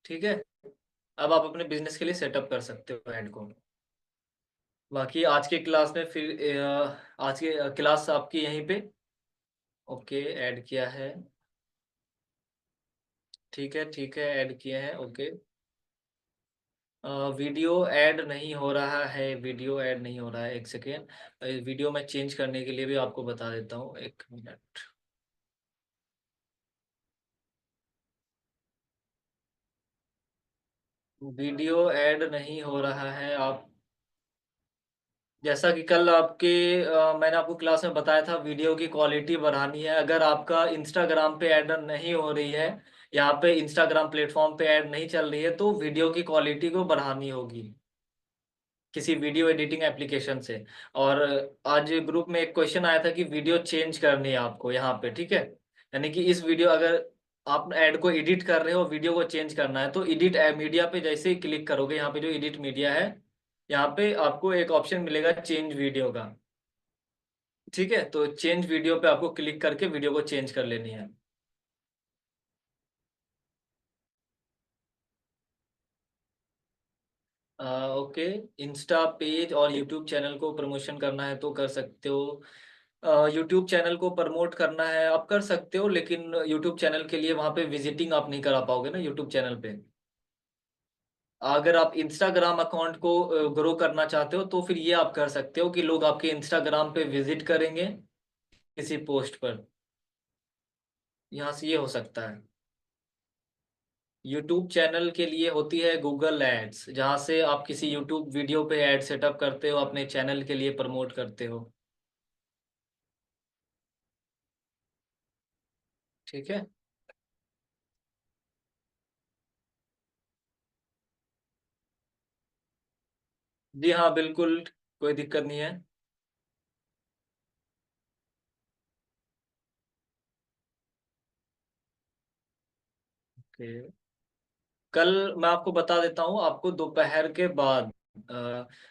ठीक है। अब आप अपने बिजनेस के लिए सेटअप कर सकते हो ऐड को। बाकी आज के क्लास में फिर आज की क्लास आपकी यहीं पे। ओके, ऐड किया है। ठीक है, ठीक है, ऐड किए हैं। ओके। वीडियो ऐड नहीं हो रहा है, वीडियो ऐड नहीं हो रहा है, एक सेकेंड। वीडियो मैं चेंज करने के लिए भी आपको बता देता हूँ, एक मिनट। वीडियो ऐड नहीं हो रहा है। आप जैसा कि कल मैंने आपको क्लास में बताया था, वीडियो की क्वालिटी बढ़ानी है। अगर आपका इंस्टाग्राम पे ऐड नहीं हो रही है, यहाँ पे इंस्टाग्राम प्लेटफॉर्म पे ऐड नहीं चल रही है, तो वीडियो की क्वालिटी को बढ़ानी होगी किसी वीडियो एडिटिंग एप्लीकेशन से। और आज ग्रुप में एक क्वेश्चन आया था कि वीडियो चेंज करनी है आपको यहाँ पे। ठीक है, यानी कि इस वीडियो, अगर आप ऐड को एडिट कर रहे हो, वीडियो को चेंज करना है, तो एडिट मीडिया पे जैसे ही क्लिक करोगे, यहाँ पे जो एडिट मीडिया है, यहाँ पे आपको एक ऑप्शन मिलेगा चेंज वीडियो का। ठीक है, तो चेंज वीडियो पे आपको क्लिक करके वीडियो को चेंज कर लेनी है। ओके, इंस्टा पेज और यूट्यूब चैनल को प्रमोशन करना है तो कर सकते हो। यूट्यूब चैनल को प्रमोट करना है आप कर सकते हो, लेकिन यूट्यूब चैनल के लिए वहां पे विजिटिंग आप नहीं करा पाओगे ना यूट्यूब चैनल पे। अगर आप इंस्टाग्राम अकाउंट को ग्रो करना चाहते हो तो फिर ये आप कर सकते हो कि लोग आपके इंस्टाग्राम पे विजिट करेंगे किसी पोस्ट पर। यहाँ से ये हो सकता है। यूट्यूब चैनल के लिए होती है गूगल एड्स, जहाँ से आप किसी यूट्यूब वीडियो पे एड सेटअप करते हो, अपने चैनल के लिए प्रमोट करते हो। ठीक है। जी हाँ बिल्कुल, कोई दिक्कत नहीं है। ओके। कल मैं आपको बता देता हूँ, आपको दोपहर के बाद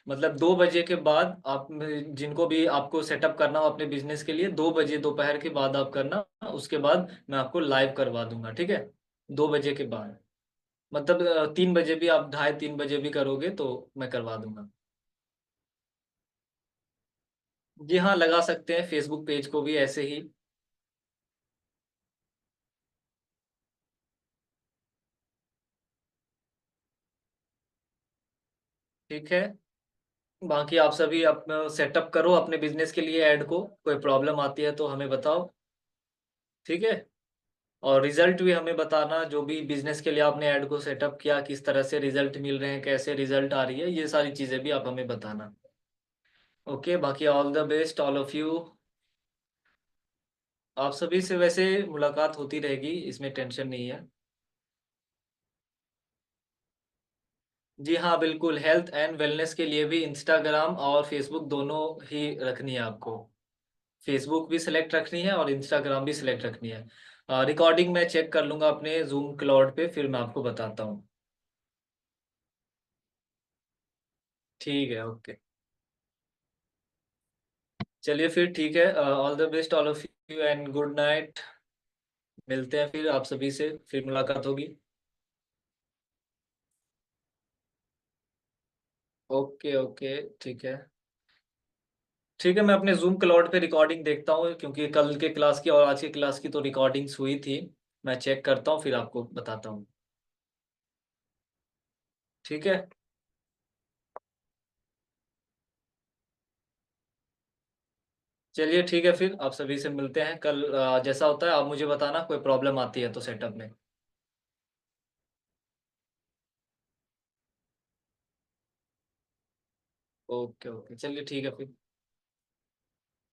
मतलब 2 बजे के बाद आप जिनको भी आपको सेटअप करना हो अपने बिजनेस के लिए, 2 बजे दोपहर के बाद आप करना। उसके बाद मैं आपको लाइव करवा दूंगा, ठीक है। 2 बजे के बाद मतलब 3 बजे भी आप 2:30-3 बजे भी करोगे तो मैं करवा दूंगा। जी हाँ लगा सकते हैं, फेसबुक पेज को भी ऐसे ही। ठीक है। बाकी आप सभी अपना सेटअप करो अपने बिजनेस के लिए ऐड को, कोई प्रॉब्लम आती है तो हमें बताओ। ठीक है। और रिजल्ट भी हमें बताना, जो भी बिजनेस के लिए आपने ऐड को सेटअप किया किस तरह से रिजल्ट मिल रहे हैं, कैसे रिजल्ट आ रही है, ये सारी चीज़ें भी आप हमें बताना। ओके, बाकी all the best all of you. आप सभी से वैसे मुलाकात होती रहेगी, इसमें टेंशन नहीं है। जी हाँ बिल्कुल, हेल्थ एंड वेलनेस के लिए भी इंस्टाग्राम और फेसबुक दोनों ही रखनी है आपको। फेसबुक भी सिलेक्ट रखनी है और इंस्टाग्राम भी सिलेक्ट रखनी है। रिकॉर्डिंग मैं चेक कर लूँगा अपने जूम क्लाउड पे, फिर मैं आपको बताता हूँ। ठीक है, ओके। चलिए फिर ठीक है, all the best all of you and good night. मिलते हैं फिर, आप सभी से फिर मुलाकात होगी। Okay okay. ठीक है। ठीक है, मैं अपने जूम क्लाउड पे रिकॉर्डिंग देखता हूँ, क्योंकि कल के क्लास की और आज की क्लास की तो रिकॉर्डिंग्स हुई थी। मैं चेक करता हूँ फिर आपको बताता हूँ। ठीक है। चलिए ठीक है, फिर आप सभी से मिलते हैं कल। जैसा होता है आप मुझे बताना, कोई प्रॉब्लम आती है तो सेटअप में। ओके ओके, चलिए ठीक है फिर।